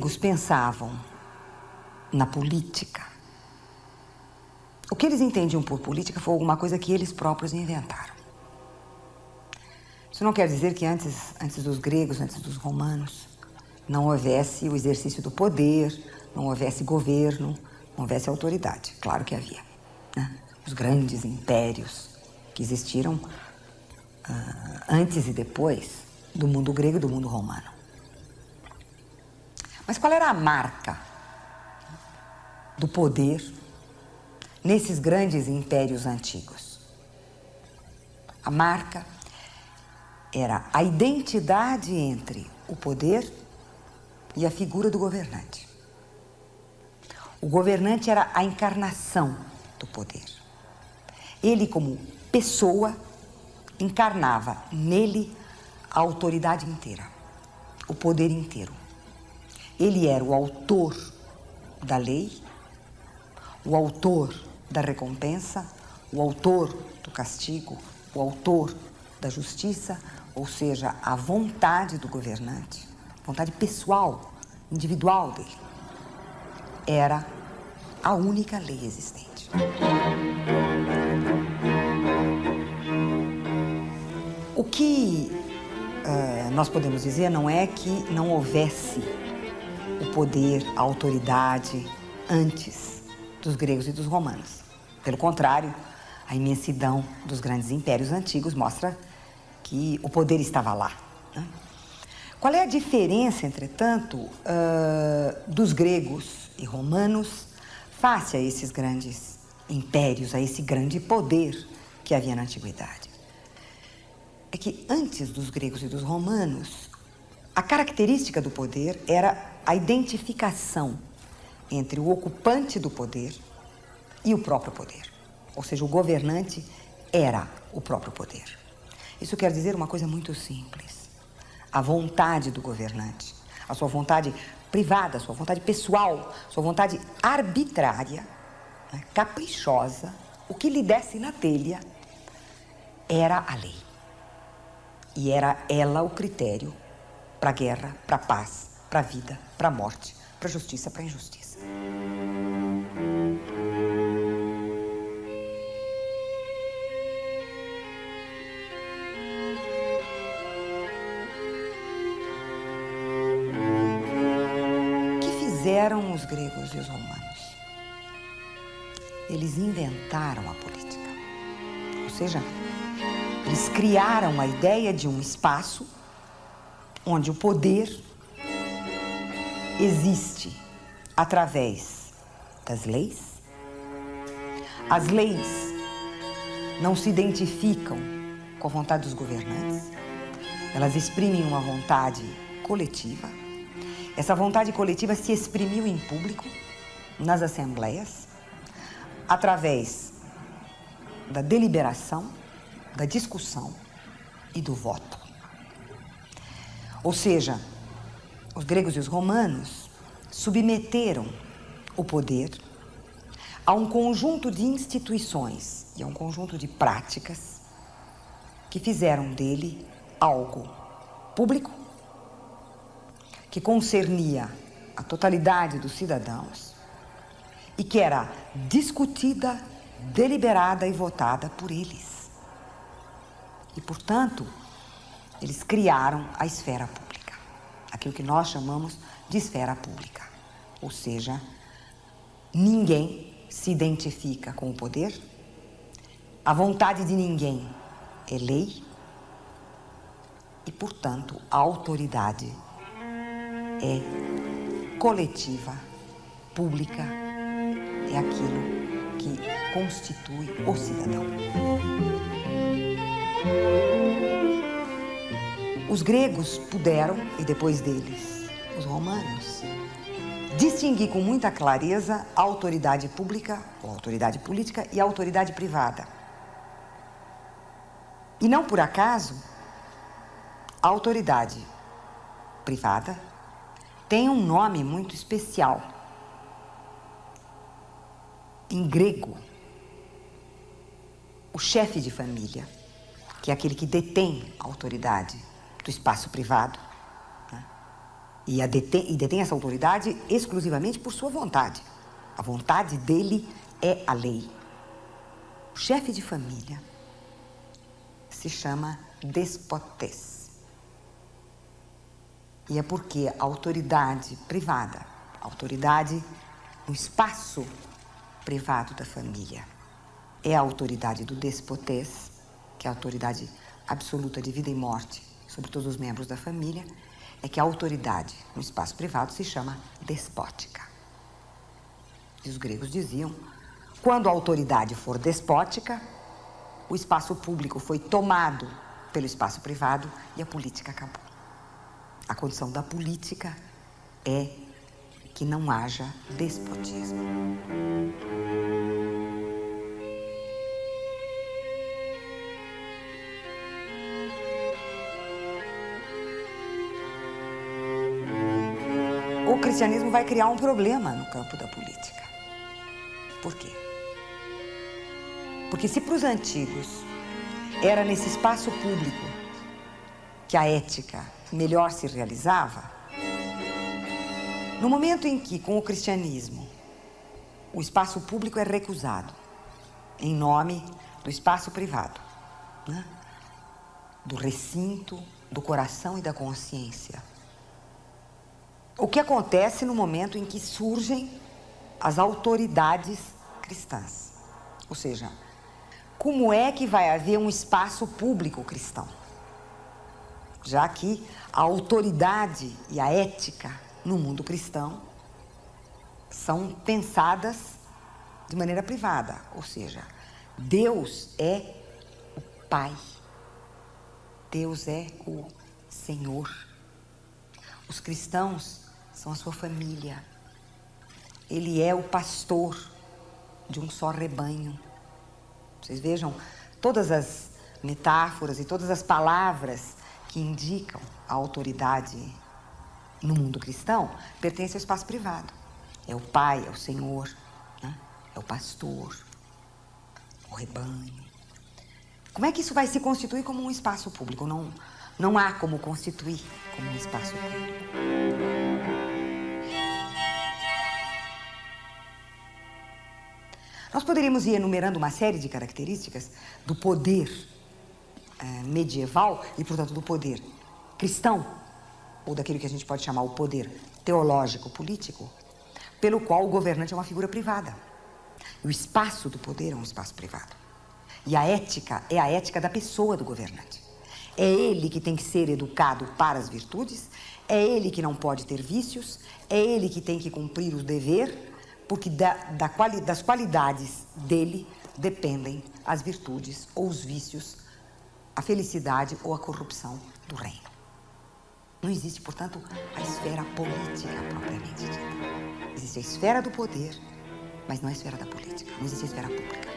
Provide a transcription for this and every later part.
gregos pensavam na política, o que eles entendiam por política foi alguma coisa que eles próprios inventaram. Isso não quer dizer que antes dos gregos, antes dos romanos, não houvesse o exercício do poder, não houvesse governo, não houvesse autoridade. Claro que havia, né? Os grandes impérios que existiram antes e depois do mundo grego e do mundo romano. Mas qual era a marca do poder nesses grandes impérios antigos? A marca era a identidade entre o poder e a figura do governante. O governante era a encarnação do poder. Ele, como pessoa, encarnava nele a autoridade inteira, o poder inteiro. Ele era o autor da lei, o autor da recompensa, o autor do castigo, o autor da justiça, ou seja, a vontade do governante, a vontade pessoal, individual dele, era a única lei existente. O que nós podemos dizer não é que não houvesse o poder, a autoridade antes dos gregos e dos romanos. Pelo contrário, a imensidão dos grandes impérios antigos mostra que o poder estava lá, né? Qual é a diferença, entretanto, dos gregos e romanos face a esses grandes impérios, a esse grande poder que havia na antiguidade? É que antes dos gregos e dos romanos, a característica do poder era a identificação entre o ocupante do poder e o próprio poder. Ou seja, o governante era o próprio poder. Isso quer dizer uma coisa muito simples. A vontade do governante, a sua vontade privada, a sua vontade pessoal, a sua vontade arbitrária, né, caprichosa, o que lhe desse na telha era a lei. E era ela o critério para a guerra, para a paz, para a vida, para a morte, para a justiça, para a injustiça. O que fizeram os gregos e os romanos? Eles inventaram a política. Ou seja, eles criaram a ideia de um espaço onde o poder existe através das leis. As leis não se identificam com a vontade dos governantes. Elas exprimem uma vontade coletiva. Essa vontade coletiva se exprimiu em público, nas assembleias, através da deliberação, da discussão e do voto. Ou seja, os gregos e os romanos submeteram o poder a um conjunto de instituições e a um conjunto de práticas que fizeram dele algo público, que concernia a totalidade dos cidadãos e que era discutida, deliberada e votada por eles. E, portanto, eles criaram a esfera pública, aquilo que nós chamamos de esfera pública. Ou seja, ninguém se identifica com o poder, a vontade de ninguém é lei e, portanto, a autoridade é coletiva, pública, é aquilo que constitui o cidadão. Os gregos puderam, e depois deles, os romanos, distinguir com muita clareza a autoridade pública, ou autoridade política, e a autoridade privada. E não por acaso, a autoridade privada tem um nome muito especial. Em grego, o chefe de família, que é aquele que detém a autoridade do espaço privado, né, e detém essa autoridade exclusivamente por sua vontade. A vontade dele é a lei. O chefe de família se chama despotés. E é porque a autoridade privada, a autoridade no espaço privado da família, é a autoridade do despotés, que é a autoridade absoluta de vida e morte sobre todos os membros da família, é que a autoridade no espaço privado se chama despótica. E os gregos diziam: quando a autoridade for despótica, o espaço público foi tomado pelo espaço privado e a política acabou. A condição da política é que não haja despotismo. O cristianismo vai criar um problema no campo da política. Por quê? Porque se para os antigos era nesse espaço público que a ética melhor se realizava, no momento em que, com o cristianismo, o espaço público é recusado em nome do espaço privado, né? Do recinto, do coração e da consciência. O que acontece no momento em que surgem as autoridades cristãs? Ou seja, como é que vai haver um espaço público cristão? Já que a autoridade e a ética no mundo cristão são pensadas de maneira privada. Ou seja, Deus é o Pai. Deus é o Senhor. Os cristãos são a sua família. Ele é o pastor de um só rebanho. Vocês vejam, todas as metáforas e todas as palavras que indicam a autoridade no mundo cristão pertencem ao espaço privado. É o Pai, é o Senhor, né? É o pastor, o rebanho. Como é que isso vai se constituir como um espaço público? Não há como constituir como um espaço público. Nós poderíamos ir enumerando uma série de características do poder medieval e, portanto, do poder cristão, ou daquilo que a gente pode chamar o poder teológico político, pelo qual o governante é uma figura privada. E o espaço do poder é um espaço privado. E a ética é a ética da pessoa do governante. É ele que tem que ser educado para as virtudes, é ele que não pode ter vícios, é ele que tem que cumprir o dever, porque das qualidades dele dependem as virtudes ou os vícios, a felicidade ou a corrupção do reino. Não existe, portanto, a esfera política propriamente dita. Existe a esfera do poder, mas não a esfera da política. Não existe a esfera pública.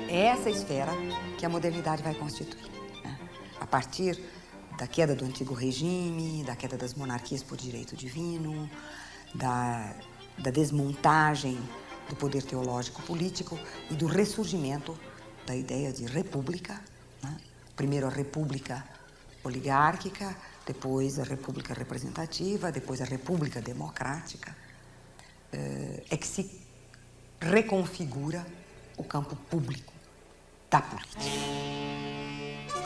É essa esfera que a modernidade vai constituir, né? A partir da queda do antigo regime, da queda das monarquias por direito divino, da desmontagem do poder teológico político e do ressurgimento da ideia de república, né? Primeiro a república oligárquica, depois a república representativa, depois a república democrática, é que se reconfigura o campo público da política.